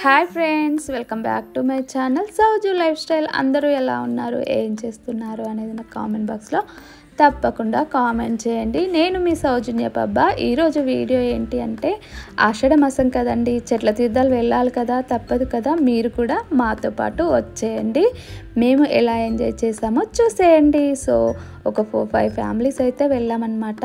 Hi friends, welcome back to my channel Souju life style. అందరూ ఎలా ఉన్నారు, ఏం చేస్తున్నారు అనేది నాకు కామెంట్ బాక్స్లో తప్పకుండా కామెంట్ చేయండి. నేను మీ సౌజన్య పబ్బా. ఈరోజు వీడియో ఏంటి అంటే ఆషాఢ మాసం కదండి, చెట్ల తీర్థాలు వెళ్ళాలి కదా, తప్పదు కదా. మీరు కూడా మాతో పాటు వచ్చేయండి, మేము ఎలా ఎంజాయ్ చేసామో చూసేయండి. సో ఒక 4-5 ఫ్యామిలీస్ అయితే వెళ్ళామన్నమాట.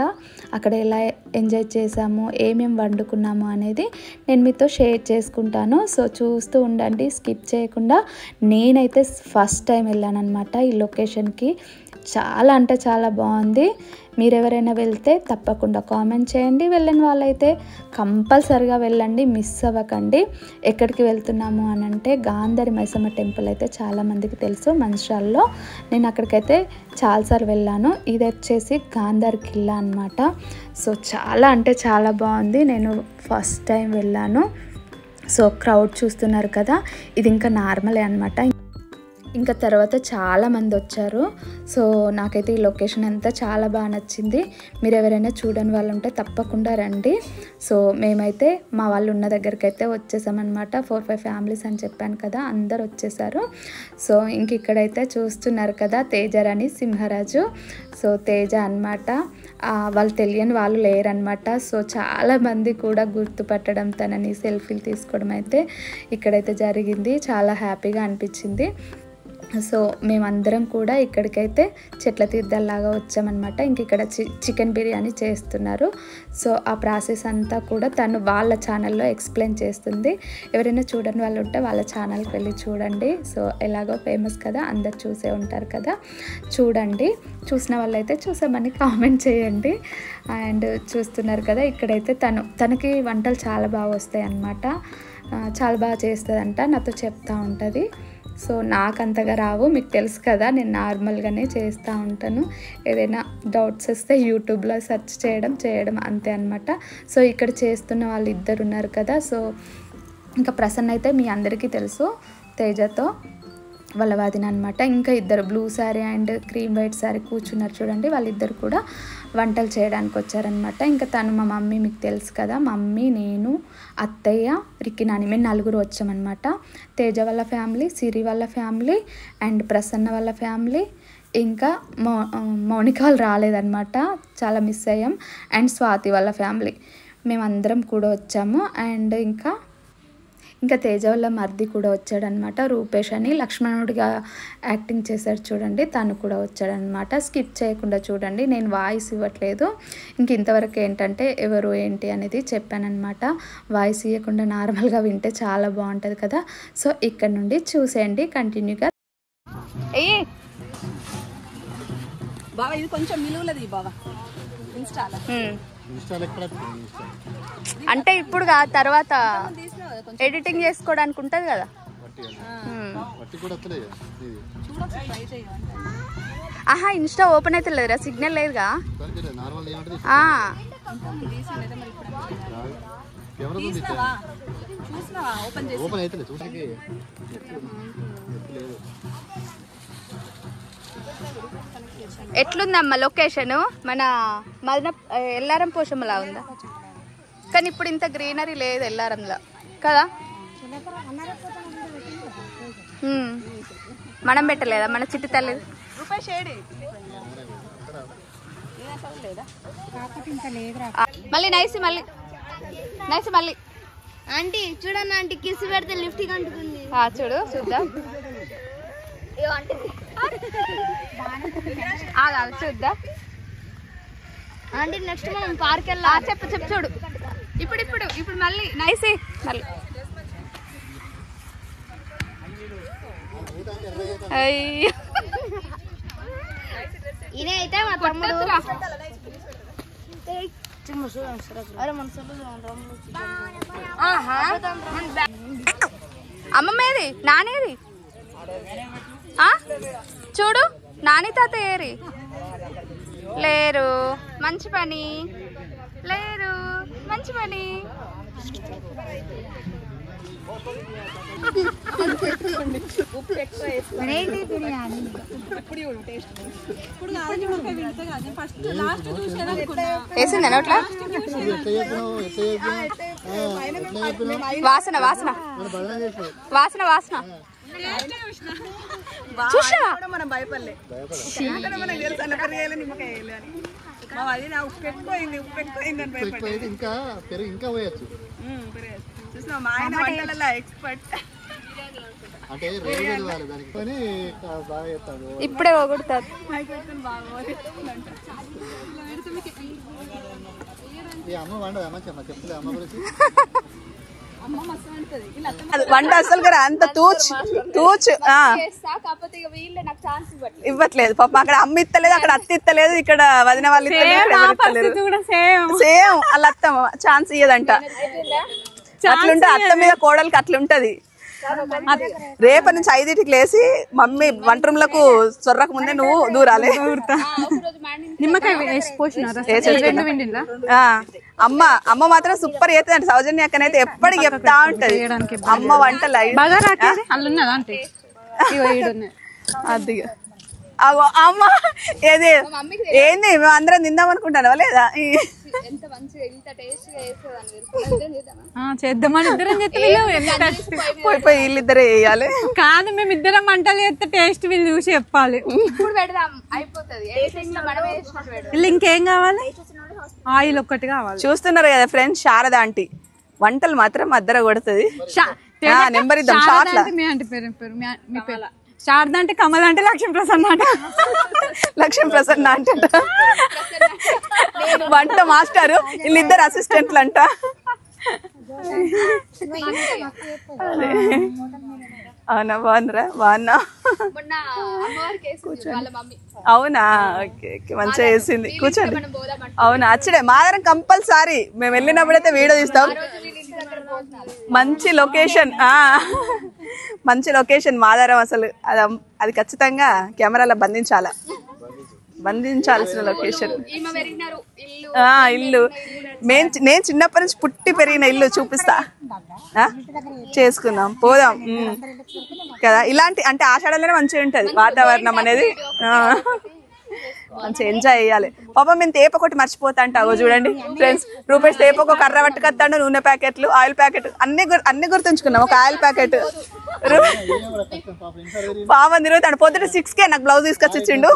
అక్కడ ఎలా ఎంజాయ్ చేసాము, ఏమేమి వండుకున్నాము అనేది నేను మీతో షేర్ చేసుకుంటాను. సో చూస్తూ ఉండండి, స్కిప్ చేయకుండా. నేనైతే ఫస్ట్ టైం వెళ్ళానన్నమాట ఈ లొకేషన్కి. చాలా అంటే చాలా బాగుంది. మీరు ఎవరైనా వెళ్తే తప్పకుండా కామెంట్ చేయండి. వెళ్ళని వాళ్ళైతే కంపల్సరిగా వెళ్ళండి, మిస్ అవ్వకండి. ఎక్కడికి వెళ్తున్నాము అని అంటే గాంధారి మైసమ్మ టెంపుల్ అయితే చాలామందికి తెలుసు, మంచిర్యాలలో. నేను అక్కడికైతే చాలాసార్లు వెళ్ళాను. ఇది వచ్చేసి గాంధారి కిల్లా అనమాట. సో చాలా అంటే చాలా బాగుంది. నేను ఫస్ట్ టైం వెళ్ళాను. సో క్రౌడ్ చూస్తున్నారు కదా, ఇది ఇంకా నార్మలే అనమాట. ఇంకా తర్వాత చాలామంది వచ్చారు. సో నాకైతే ఈ లొకేషన్ అంతా చాలా బాగా నచ్చింది. మీరు ఎవరైనా చూడని వాళ్ళు ఉంటే తప్పకుండా రండి. సో మేమైతే మా వాళ్ళు ఉన్న దగ్గరికి అయితే వచ్చేసామన్నమాట. 4-5 ఫ్యామిలీస్ అని చెప్పాను కదా, అందరు వచ్చేసారు. సో ఇంక ఇక్కడైతే చూస్తున్నారు కదా, తేజరాణి సింహరాజు. సో తేజ అనమాట. వాళ్ళు తెలియని వాళ్ళు లేరనమాట. సో చాలామంది కూడా గుర్తుపట్టడం, తనని సెల్ఫీలు తీసుకోవడం అయితే ఇక్కడైతే జరిగింది. చాలా హ్యాపీగా అనిపించింది. సో మేమందరం కూడా ఇక్కడికైతే చెట్ల తీర్థాల్లాగా వచ్చామన్నమాట. ఇంక ఇక్కడ చికెన్ బిర్యానీ చేస్తున్నారు. సో ఆ ప్రాసెస్ అంతా కూడా తను వాళ్ళ ఛానల్లో ఎక్స్ప్లెయిన్ చేస్తుంది. ఎవరైనా చూడని వాళ్ళు ఉంటే వాళ్ళ ఛానల్కి వెళ్ళి చూడండి. సో ఎలాగో ఫేమస్ కదా, అందరు చూసే ఉంటారు కదా, చూడండి. చూసిన వాళ్ళైతే చూసామని కామెంట్ చేయండి. అండ్ చూస్తున్నారు కదా, ఇక్కడైతే తనకి వంటలు చాలా బాగా వస్తాయి అన్నమాట. చాలా బాగా చేస్తుందంట, నాతో చెప్తూ ఉంటుంది. సో నాకు అంతగా రావు, మీకు తెలుసు కదా, నేను నార్మల్గానే చేస్తూ ఉంటాను. ఏదైనా డౌట్స్ వస్తే యూట్యూబ్లో సెర్చ్ చేయడం అంతే అనమాట. సో ఇక్కడ చేస్తున్న వాళ్ళు ఇద్దరు ఉన్నారు కదా. సో ఇంకా ప్రసన్న అయితే మీ అందరికీ తెలుసు, తేజతో వాళ్ళ వాదిన అనమాట. ఇంకా ఇద్దరు blue sari and cream white sari కూర్చున్నారు చూడండి, వాళ్ళిద్దరు కూడా వంటలు చేయడానికి వచ్చారనమాట. ఇంకా తను మా మమ్మీ, మీకు తెలుసు కదా, మమ్మీ, నేను, అత్తయ్య, రిక్కి, నాని, మేము 4 వచ్చామన్నమాట. తేజ వాళ్ళ ఫ్యామిలీ, సిరి వాళ్ళ ఫ్యామిలీ అండ్ ప్రసన్న వాళ్ళ ఫ్యామిలీ, ఇంకా మౌనిక వాళ్ళు రాలేదన్నమాట, చాలా మిస్ అయ్యాం. అండ్ స్వాతి వాళ్ళ ఫ్యామిలీ, మేమందరం కూడా వచ్చాము. అండ్ ఇంకా తేజ వాళ్ళ మర్ది కూడా వచ్చాడనమాట, రూపేష్ అని, లక్ష్మణుడిగా యాక్టింగ్ చేశాడు చూడండి, తను కూడా వచ్చాడనమాట. స్కిప్ చేయకుండా చూడండి, నేను వాయిస్ ఇవ్వట్లేదు. ఇంతవరకు ఏంటంటే ఎవరు ఏంటి అనేది చెప్పానమాట. వాయిస్ ఇవ్వకుండా నార్మల్గా వింటే చాలా బాగుంటుంది కదా. సో ఇక్కడ నుండి చూసేయండి కంటిన్యూగా. బాబా ఇది కొంచెం నిలువులది బాబా, అంటే ఇప్పుడు తర్వాత ఎడిటింగ్ చేసుకోవడానికి ఉంటుంది కదా. ఆహా, ఇన్స్టా ఓపెన్ అయితే లేదురా, సిగ్నల్ లేదుగా. ఎట్లుందమ్మా లొకేషన్? మన ఎల్లారం పోషమ్మలా ఉందా? కానీ ఇప్పుడు ఇంత గ్రీనరీ లేదు ఎల్లారంలో కదా. మనం పెట్టలేదా మన చిట్టి తల్లి? మళ్ళీ నైసి మళ్ళీ ఆంటీ చూడన్నా, ఆంటీ కిస్ పెడితే లిఫ్ట్ కంటుకుంది. చూద్దాం, చూద్దాం. ఆంటీ నెక్స్ట్ మనం పార్క్ వెళ్ళా. చెప్పు చూడు. ఇప్పుడు మళ్ళీ నైసి మళ్ళీ. అయ్యో, ఇదే అయితే మా తమ్ముడు. అమ్మమ్మేది, నానేది? చూడు, నాని తాత ఏరి లేరు. మంచి పని, లేరు. మంచి పని. ఉప్పు ఎక్కువ వేసుకోండి. ఇప్పుడు టేస్ట్ ఇప్పుడు ఫస్ట్ లాస్ట్ వేసింది నోట్లా వాసన వాసన వాసన వాసన మనం భయపడలే మనకు తెలుసు అన్న పెరిగేయాలి నిమ్మకాయ వేయాలి అని మా అది నా ఉప్పు ఎక్కువైంది అని భయపడేది. ఇంకా పెరుగు ఇంకా పోయచ్చు చూసిన మా ఆయన వంటలలో ఎక్స్పర్ట్. అంటే రేగడి వాళ్ళు దానికి పని బాగా చేస్తాడు. ఇప్పుడే పోగొడతారు. ఈ అమ్మ వండదు అమ్మ చెప్తుంది అమ్మ గురించి. వంట అసలు కదా అంత తూచు ఇవ్వట్లేదు పాప. అక్కడ అమ్మ ఇస్తలేదు, అక్కడ అత్త ఇస్తలేదు, ఇక్కడ వదిన వాళ్ళు సేమ్ వాళ్ళ అత్త ఛాన్స్ ఇయ్యదంట. అట్లుంటే అత్త మీద కోడలికి అట్లుంటది. రేపటి నుంచి 5కి లేసి మమ్మీ వంట రూమ్ లకు చొర్రకు ముందే నువ్వు దూరాలి. అమ్మ మాత్రం సూపర్ చేస్తుంది. సౌజన్య అక్కనైతే ఎప్పటికి చెప్తా ఉంటది అమ్మ వంటలు. అది అమ్మ ఏది ఏంది మేము అందరం తిందాం అనుకుంటాను లేదా? చేద్దామని ఇద్దరం పోయి వీళ్ళిద్దరే వేయాలి కాదు, మేము ఇద్దరం వంటలు చేస్తే టేస్ట్ వీళ్ళు చూసి చెప్పాలి. వీళ్ళు ఇంకేం కావాలి? ఆయిల్ ఒక్కటి కావాలి. చూస్తున్నారు కదా ఫ్రెండ్స్, శారద ఆంటీ వంటలు మాత్రం అద్దర కొడుతుంది. నెంబర్ ఇద్దాం. మీ అంటే పేరు మీ పేరు శారద అంటే, కమల్ అంటే లక్ష్మీ ప్రసన్న అంటే. లక్ష్మీ ప్రసన్న అంటే వంట మాస్టారు, వీళ్ళిద్దరు అసిస్టెంట్లు అంట. అవునా? బాగుందిరా? బాగున్నా? అవునా? ఓకే ఓకే, మంచిగా వేసింది. కూర్చోండి. అవునా? అచ్చడే మాదరం కంపల్సరీ మేము వెళ్ళినప్పుడైతే వీడియో తీస్తాం. మంచి లొకేషన్, మంచి లొకేషన్ మాదారం. అసలు అది ఖచ్చితంగా కెమెరాలో బంధించాల్సిన లొకేషన్. ఇల్లు నేను చిన్నప్పటి నుంచి పుట్టి పెరిగిన ఇల్లు చూపిస్తా. చేసుకుందాం, పోదాం కదా. ఇలాంటి అంటే ఆషాఢంలోనే మంచిగా ఉంటది వాతావరణం అనేది. మంచిగా ఎంజాయ్ చేయాలి. పాపం మేము తేప ఒకటి మర్చిపోతా అంటావో చూడండి ఫ్రెండ్స్. రూపేష్ తేప ఒక కర్ర పట్టుకొస్తాడు, నూనె ప్యాకెట్లు, ఆయిల్ ప్యాకెట్ అన్ని గుర్తుంచుకున్నాం. ఒక ఆయిల్ ప్యాకెట్ పాపం తిరుగుతాడు. పొద్దున 6కే నాకు బ్లౌజ్ తీసుకొచ్చి ఇచ్చిండు.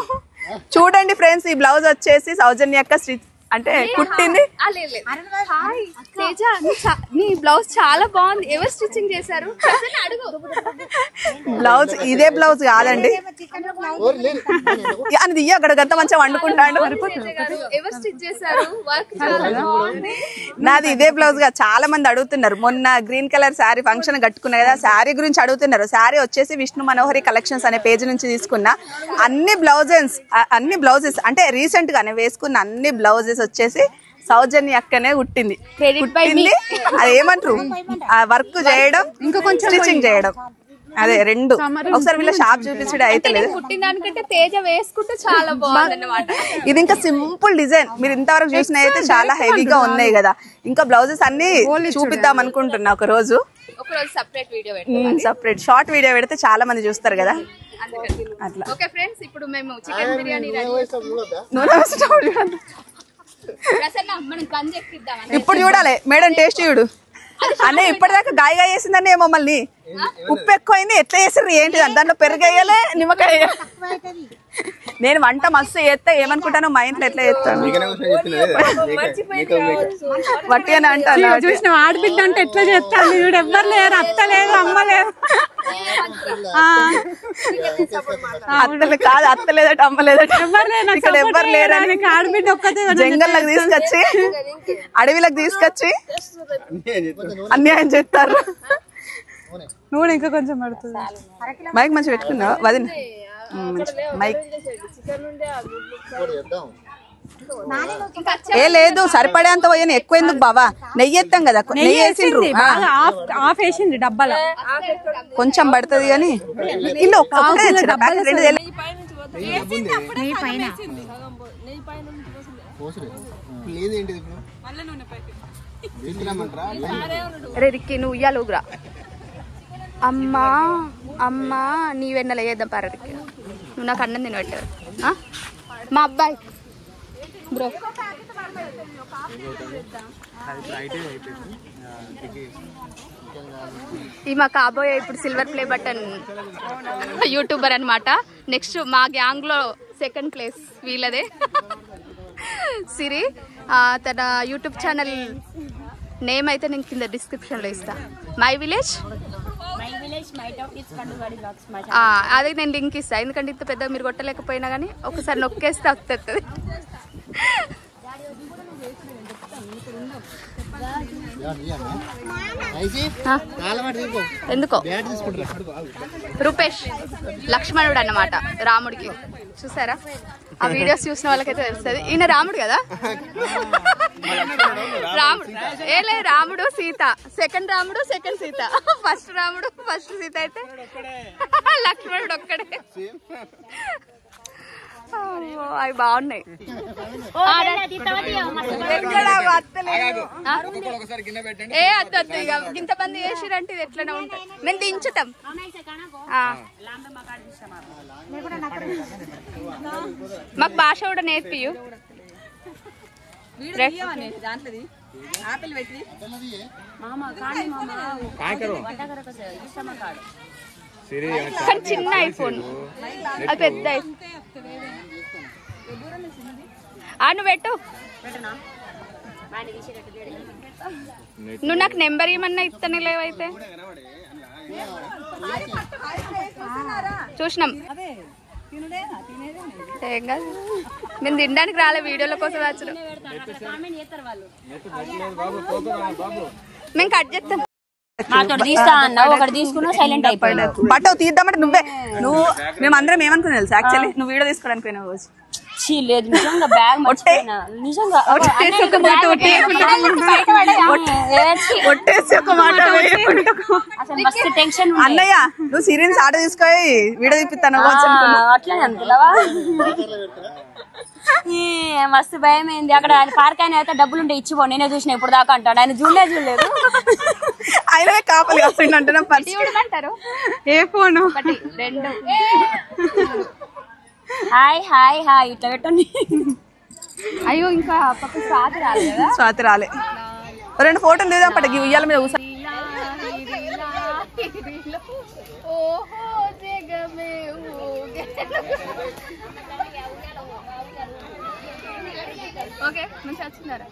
చూడండి ఫ్రెండ్స్, ఈ బ్లౌజ్ వచ్చేసి సౌజన్య యొక్క స్టిచ్ అంటే కుట్టింది. నీ బ్లౌజ్ చాలా బాగుంది. ఎవరు స్టిచ్చింగ్ చేశారు? బ్లౌజ్ ఇదే బ్లౌజ్ కాదండి అని అక్కడ గంత మంచిగా వండుకుంటాడు. ఎవరు స్టిచ్ చేశారు? నాది ఇదే బ్లౌజ్ గా. చాలా మంది అడుగుతున్నారు. మొన్న గ్రీన్ కలర్ శారీ ఫంక్షన్ కట్టుకున్నా కదా, శారీ గురించి అడుగుతున్నారు. శారీ వచ్చేసి విష్ణు మనోహరి కలెక్షన్స్ అనే పేజ్ నుంచి తీసుకున్నా. అన్ని బ్లౌజెస్ అంటే రీసెంట్ గానే వేసుకున్న అన్ని బ్లౌజెస్ వచ్చేసి సౌజన్య అక్కనే కుట్టింది. అది ఏమంటారు, ఆ వర్క్ చేయడం ఇంకా కొంచెం స్టిచ్చింగ్ చేయడం, అదే రెండు. ఒకసారి వీళ్ళ షాప్ చూపించడం అయితే లేదు. కుట్టిందానికంటే తేజ వేసుకుంటే చాలా బాగుంది అన్నమాట. ఇది ఇంకా సింపుల్ డిజైన్. మీరు ఇంతవరకు చూసిన అయితే చాలా హెవీగా ఉన్నాయి కదా. ఇంకా బ్లౌజెస్ అన్ని చూపిద్దాం అనుకుంటున్నా ఒక రోజు separate video separate short video పెడితే చాలా మంది చూస్తారు కదా అట్లా. ఓకే ఫ్రెండ్స్, ఇప్పుడు మేము చికెన్ బిర్యానీ ఇప్పుడు చూడాలి మేడం, టేస్ట్ చూడు. అన్నీ ఇప్పటిదాకా గాయగా చేసిందని మమ్మల్ని. ఉప్పు ఎక్కువైంది, ఎట్లా చేసారు ఏంటి? దాంట్లో పెరుగేయాలి, నిమ్మకాయ. నేను వంట మస్తు చేస్తా. ఏమనుకుంటాను మా ఇంట్లో ఎట్లా చేస్తాను వట్టి అని అంటాను. చూసిన ఆడబిడ్డ అంటే ఎట్లా చేస్తాను చూడు. ఎవ్వరు లేరు, అత్త లేదు, అమ్మ లేదు. అత్తలు కాదు, అత్త లేదట, అమ్మ లేదట, ఇక్కడ ఎవ్వరు లేరని ఆడబిడ్డ ఒక్కతే జంగల్లోకి తీసుకొచ్చి అడవిలోకి తీసుకొచ్చి అన్యాయం చేస్తారు. నూనె ఇంకా కొంచెం పడుతుంది. మైక్ మంచిగా పెట్టుకున్నావా వదిన? మైక్ ఏ లేదు, సరిపడేంత పోయాను. ఎక్కువ ఎందుకు బావా? నెయ్యి ఎత్తాం కదా, నెయ్యి వేసిండ్రు. ఆఫ్ వేసింది డబ్బాలో, కొంచెం పడుతుంది కానీ ఇల్లు రిక్కి నువ్వు ఉయ్యాలుగురా. అమ్మా అమ్మా నీ వెన్నెల వేద్దాం పారడికి. నువ్వు నాకు అన్నం తినబెట్టావు. మా అబ్బాయి బ్రో ఈ మా కాబోయే ఇప్పుడు సిల్వర్ ప్లే బటన్ యూట్యూబర్ అనమాట. నెక్స్ట్ మా గ్యాంగ్ లో సెకండ్ ప్లేస్ వీళ్ళదే. సిరి తన యూట్యూబ్ ఛానల్ నేమ్ అయితే నేను కింద డిస్క్రిప్షన్ లో ఇస్తా. మై విలేజ్ అదే నేను లింక్ ఇస్తా. ఎందుకంటే ఇంత పెద్దగా మీరు కొట్టలేకపోయినా కానీ ఒకసారి నొక్కేస్తే వస్తుంది. ఎందుకో రూపేష్ లక్ష్మణుడు అన్నమాట రాముడికి. చూసారా ఆ వీడియోస్ చూసిన వాళ్ళకైతే తెలుస్తుంది. ఈయన రాముడు కదా. రాముడు లేదు రాముడు సీత. సెకండ్ రాముడు సెకండ్ సీత. ఫస్ట్ రాముడు ఫస్ట్ సీత అయితే లక్ష్మణుడు ఒక్కడే. అవి బాగున్నాయి. ఏ అత్తొద్దు ఇక ఇంతమంది చేసిరంటే ఇది ఎట్లనే ఉంటాయి. మేము దించుతాం. మాకు భాష కూడా నేర్పియు. కానీ చిన్న ఐఫోన్ అది పెద్ద ఐఫోన్. నువ్వు పెట్టు. నువ్వు నాకు నెంబర్ ఏమన్నా ఇస్తానే లేవైతే. చూసినాం ఏం కాదు. నేను తినడానికి రాలే, వీడియోల కోసం వచ్చాను. మేము కట్ చేస్తాం. బట్ తీద్దామంటే నువ్వు మేమందరం ఏమనుకున్నా తెలుసు. యాక్చువల్లీ నువ్వు వీడియో తీసుకోవడానికి పోయినా రోజు లేదు నిజంగా బ్యాగ్ నిజంగా మస్తు టెన్షన్. అన్నయ్య నువ్వు సీరియన్స్ ఆర్డర్ తీసుకొని వీడియో తీపిస్తాను అట్లనే అనుకున్నావా? మస్తు భయం అయింది. అక్కడ పార్క్ అయినా అయితే డబ్బులు ఉంటే ఇచ్చిపో, నేనే చూసిన ఇప్పుడు దాకా అంటాడు. ఆయన చూడలేదు. ఆయన కాపలి అంటారు. ఏ ఫోను రెండు హాయ్ హాయ్ హాయ్ ఇట్లా పెట్టండి. అయ్యో ఇంకా పక్క స్వాతి రాలే కదా. స్వాతి రాలే. 2 ఫోటోలు తీద్దాం పట్టకి ఉయ్యాల మీద కూర్చో. ఓకే మంచి వచ్చిందారా.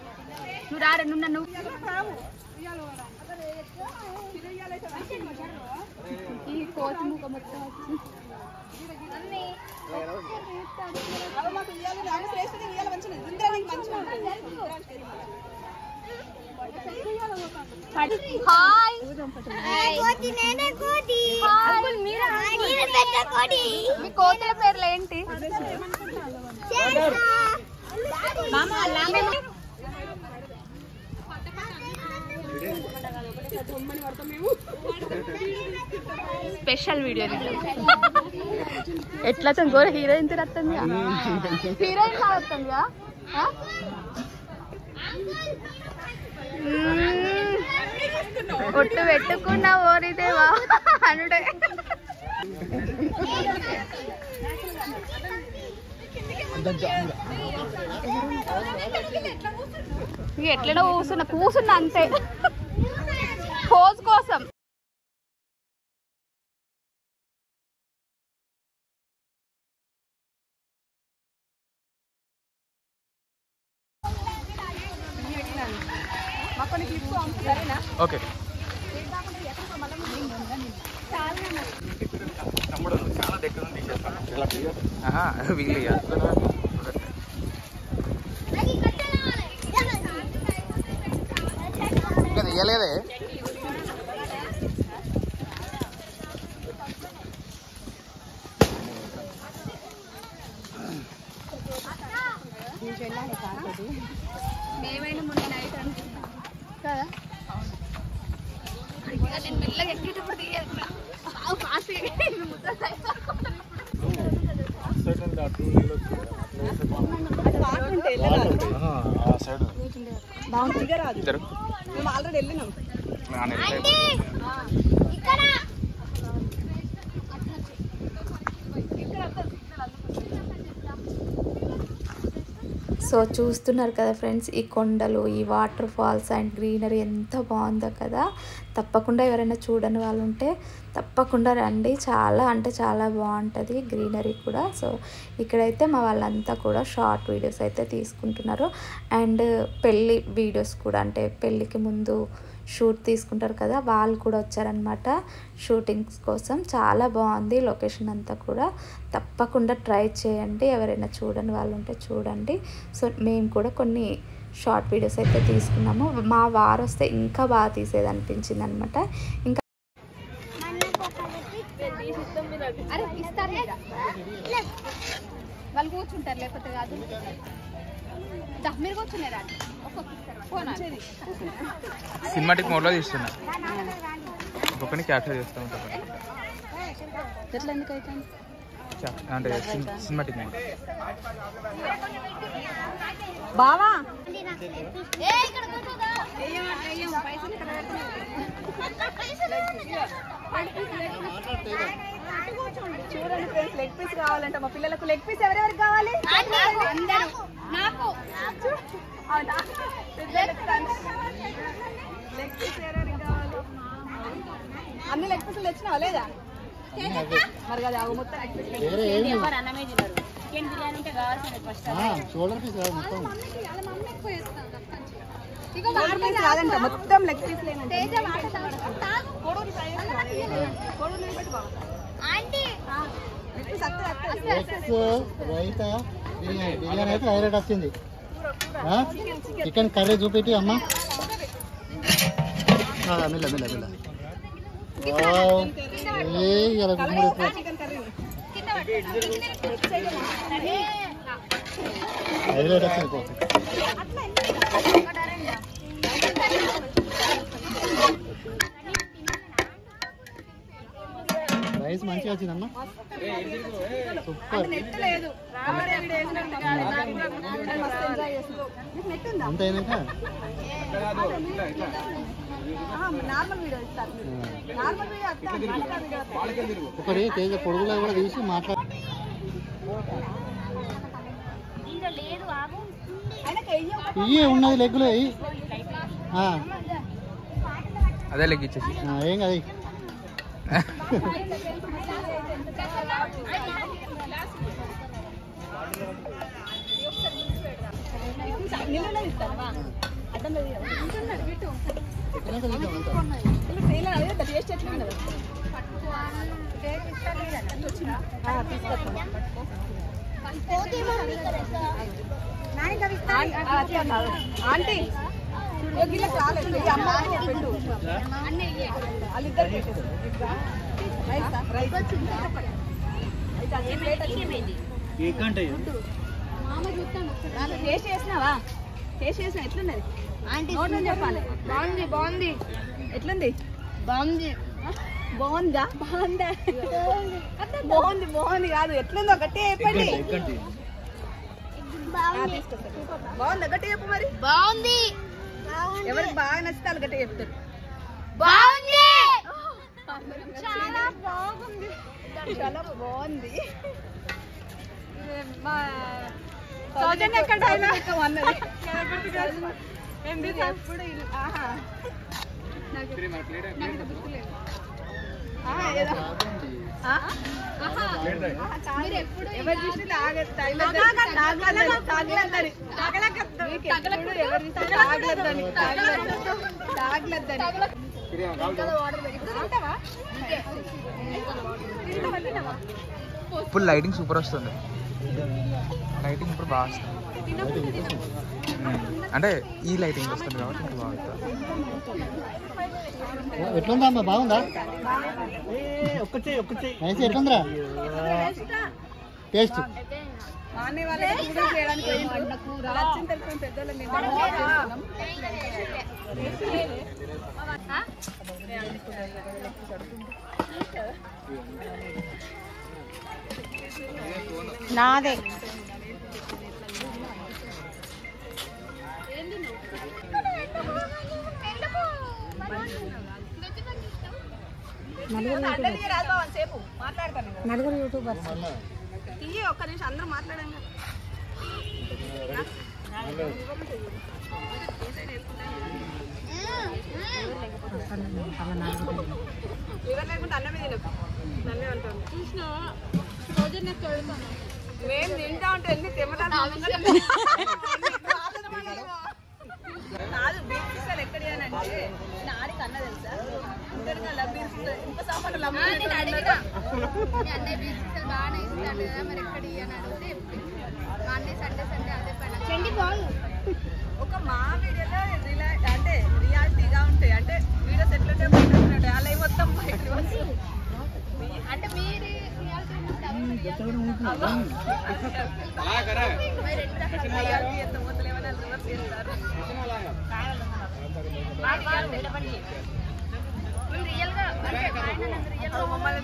నువ్వు రారా. నువ్వు ఈ కోతి ముఖ మొత్తం వచ్చింది. మీ కోతుల పేర్లు ఏంటి? స్పెషల్ వీడియో ఎట్లా గోర హీరోయిన్ తిరత్తుందిగా. హీరోయిన్ కావస్తుందిగా. ఒట్టు పెట్టుకున్నా ఓరిదేవా అనుడే. ఎట్లనో కూసున్నా అంతే పోజ్ కోసం. ఓకే చాలా దగ్గర ఉంది వీళ్ళు ఇంకా తీయలేదే. మేమైనా మొన్న నైట్ అనుకున్నాం కదా. నేను మెల్లగా ఎక్కేటప్పుడు తీయాలి. ఆల్రెడీ వెళ్ళినాం. సో చూస్తున్నారు కదా ఫ్రెండ్స్, ఈ కొండలు, ఈ వాటర్ ఫాల్స్ అండ్ గ్రీనరీ ఎంత బాగుందో కదా. తప్పకుండా ఎవరైనా చూడని వాళ్ళు ఉంటే తప్పకుండా రండి. చాలా అంటే చాలా బాగుంటుంది గ్రీనరీ కూడా. సో ఇక్కడైతే మా వాళ్ళంతా కూడా షార్ట్ వీడియోస్ అయితే తీసుకుంటున్నారు. అండ్ పెళ్ళి వీడియోస్ కూడా, అంటే పెళ్ళికి ముందు షూట్ తీసుకుంటారు కదా, వాళ్ళు కూడా వచ్చారనమాట షూటింగ్స్ కోసం. చాలా బాగుంది లొకేషన్ అంతా కూడా. తప్పకుండా ట్రై చేయండి, ఎవరైనా చూడని వాళ్ళు ఉంటే చూడండి. సో మేము కూడా కొన్ని షార్ట్ వీడియోస్ అయితే తీసుకున్నాము. మా వారు వస్తే ఇంకా బాగా తీసేది అనిపించింది అనమాట. ఇంకా వాళ్ళు కూర్చుంటారు, లేకపోతే కాదు మీరు కూర్చున్నారా? సినిమాటిక్ మోడ్లో తీస్తున్నా, ఒక్కొక్కరిని క్యాప్చర్ చేస్తూ ఉంటాను. ఎట్లా ఎందుకు అయితే అంటే సినిమాటిక్ మోడ్. బావా చూడండి ఫ్రెండ్స్, లెగ్ పీస్ కావాలంట మా పిల్లలకు. లెగ్ పీస్ ఎవరెవరికి కావాలి? నాకు. లెగ్ పీస్ ఎవరెవరికి కావాలి? అన్ని లెగ్ పీసులు తెచ్చినావా లేదా? మరి కదా మొత్తం లెగ్ పీస్. చికెన్ బిర్యానీ ఉంటే కావాల్సింది ఫస్ట్. షోల్డర్ పీస్ కాదు మొత్తం. కాదంట మొత్తం లెగ్ పీస్ లేనంటే రైతా బిర్యానీ. బిర్యానీ అయితే హైలైట్ వచ్చింది. చికెన్ కర్రీ చూపెట్టి అమ్మ. మెల్ల మెల్ల మెల్ల. ఇలా గుమ్మడి హైలైట్ వచ్చింది. రైస్ మంచిగా వచ్చిందమ్మా, సూపర్. అంత అయినాక ఒకటి తేజ పొడుగులో కూడా తీసి మాట్లాడు. ఇయ్యే ఉన్నది లెగ్గులో అదే లెగ్ ఇచ్చేసి ఏం కదా. ఆంటీ టేస్ట్ చేసినావా? టేస్ట్ చేసిన ఎట్లున్నది ఆంటీ చెప్పాలి. బాగుంది బాగుంది. ఎట్లుంది? బాగుంది. బాగుందా? బాగుందా? బాగుంది బాగుంది కాదు, ఎట్లుందో గట్టిగా చెప్పండి. బాగుందా గట్టిగా చెప్పు మరి. బాగుంది. ఎవరికి బాగా నచ్చితే వాళ్ళు గట్టిగా చెప్తారు. బాగుంది. చాలా బాగుంది. చాలా బాగుంది. సౌజన్య ఎక్కడ ఎవరు చూసి ఫుల్ లైటింగ్ సూపర్ వస్తుంది. లైటింగ్ ఇప్పుడు బాగా వస్తుంది. అంటే ఈ లైటింగ్ వస్తుంది కాబట్టి ఇంకా బాగుంటుంది. ఎట్లుందా అమ్మా? బాగుందా? ఎట్లుందిరా టేస్ట్? నాదే. నలుగురు యూట్యూబర్స్. ఒక్క నిమిషం అందరూ మాట్లాడండి. లివర్ లేకుండా అన్నమే తినకు నన్నే అంటాను మేము తింటా ఉంటే ఎన్ని తెమ్మటాలు కాదు బీచ్ పిస్తాలు ఎక్కడియానంటే నాడికి అన్న తెలుసా ఇంత సామాన్లు ఒక మా వీడియోలో అంటే రియాలిటీగా ఉంటాయి అంటే వీడియోస్ ఎట్లుంటే బయట అలా మొత్తం బయట అంటే మీరు రియాలిటీ ఎంత మొదలేమని రివర్స్ చేస్తారు మమ్మల్ని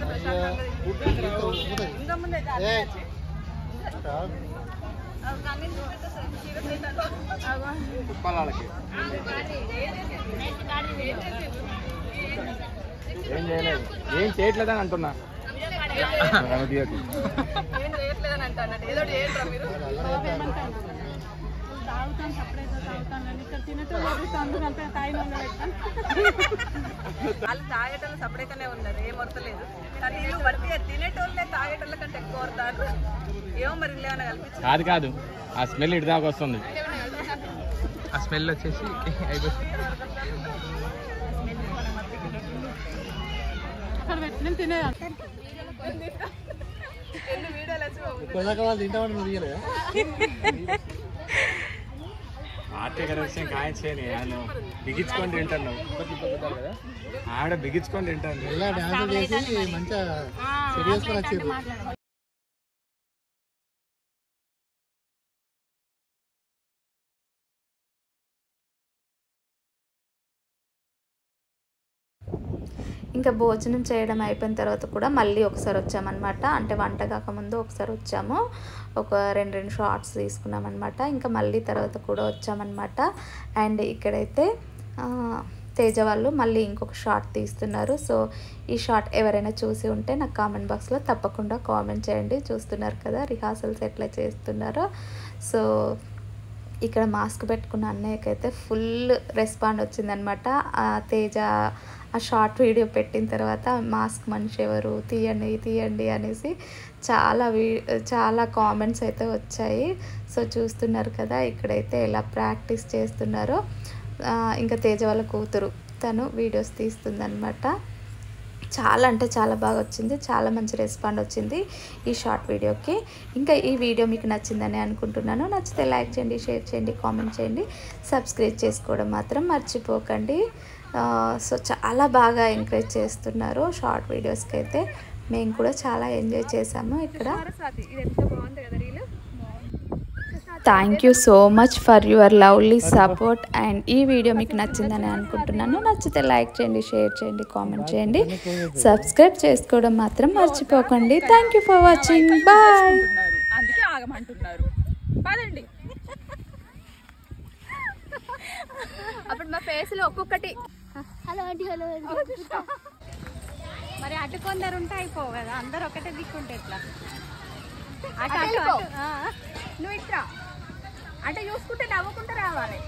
ఇంకా ముందే ఏం చేయట్లేదని అంటున్నా ఏం చేయట్లేదని అంటాను ఏదో ఏంట్రా మీరు వాళ్ళు తాగేటోళ్ళు సపరేట్గానే ఉన్నారు ఏం వరతలేదు కానీ వీళ్ళు పడితే తినేటోళ్ళే తాగేటోళ్ళ కంటే ఎక్కువ వరతారు ఏమో మరి ఏమైనా కల్పించారు కాదు కాదు ఆ స్మెల్ ఇటు దాకా వస్తుంది ఆ స్మెల్ వచ్చేసి అయిపోతుంది ఎన్ని వీడియోలు వచ్చి వాళ్ళు తింటామని నువ్వు తీయలే ఆర్టీ కరెక్షన్ కాయించేని ఆయన బిగించుకొని తింటాను కదా ఆవిడ బిగించుకొని తింటాను ఎలా డాన్స్ చేసి మంచిగా సెట్ చేసుకొని వచ్చారు ఇంకా భోజనం చేయడం అయిపోయిన తర్వాత కూడా మళ్ళీ ఒకసారి వచ్చామన్నమాట. అంటే వంట కాకముందు ఒకసారి వచ్చాము, ఒక రెండు షార్ట్స్ తీసుకున్నామన్నమాట. ఇంకా మళ్ళీ తర్వాత కూడా వచ్చామన్నమాట. అండ్ ఇక్కడైతే తేజ వాళ్ళు మళ్ళీ ఇంకొక షార్ట్ తీస్తున్నారు. సో ఈ షార్ట్ ఎవరైనా చూసి ఉంటే నాకు కామెంట్ బాక్స్లో తప్పకుండా కామెంట్ చేయండి. చూస్తున్నారు కదా రిహార్సల్స్ ఎట్లా చేస్తున్నారో. సో ఇక్కడ మాస్క్ పెట్టుకున్న అన్నయ్యకైతే ఫుల్ రెస్పాండ్ వచ్చిందనమాట. తేజ ఆ షార్ట్ వీడియో పెట్టిన తర్వాత మాస్క్ మనిషి ఎవరు తీయండి తీయండి అనేసి చాలా కామెంట్స్ అయితే వచ్చాయి. సో చూస్తున్నారు కదా ఇక్కడైతే ఎలా ప్రాక్టీస్ చేస్తున్నారో. ఇంకా తేజ వాళ్ళ కూతురు తను వీడియోస్ తీస్తుందన్నమాట. చాలా అంటే చాలా బాగా వచ్చింది, చాలా మంచి రెస్పాండ్ వచ్చింది ఈ షార్ట్ వీడియోకి. ఇంకా ఈ వీడియో మీకు నచ్చిందని అనుకుంటున్నాను. నచ్చితే లైక్ చేయండి, షేర్ చేయండి, కామెంట్ చేయండి, సబ్స్క్రైబ్ చేసుకోవడం మాత్రం మర్చిపోకండి. సో చాలా బాగా ఎంకరేజ్ చేస్తున్నారు షార్ట్ వీడియోస్కి అయితే. మేము కూడా చాలా ఎంజాయ్ చేసాము ఇక్కడ. Thank you so much for your lovely support. And ఈ వీడియో మీకు నచ్చిందని అనుకుంటున్నాను. నచ్చితే లైక్ చేయండి, షేర్ చేయండి, కామెంట్ చేయండి, సబ్స్క్రైబ్ చేసుకోవడం మాత్రం మర్చిపోకండి. Thank you for watching. Bye. అందుకే ఆగమంటున్నారు. పదండి. అప్పుడు మా ఫేస్ లో ఒక్కొక్కటి హలో ఆంటీ హలో మరి అటు కొందరు ఉంటే అయిపోవు కదా, అందరు ఒకటే దిక్కుంటే ఎట్లా? అటు నువ్వు ఇట్రా అంటే చూసుకుంటే నవ్వుకుంటే రావాలి.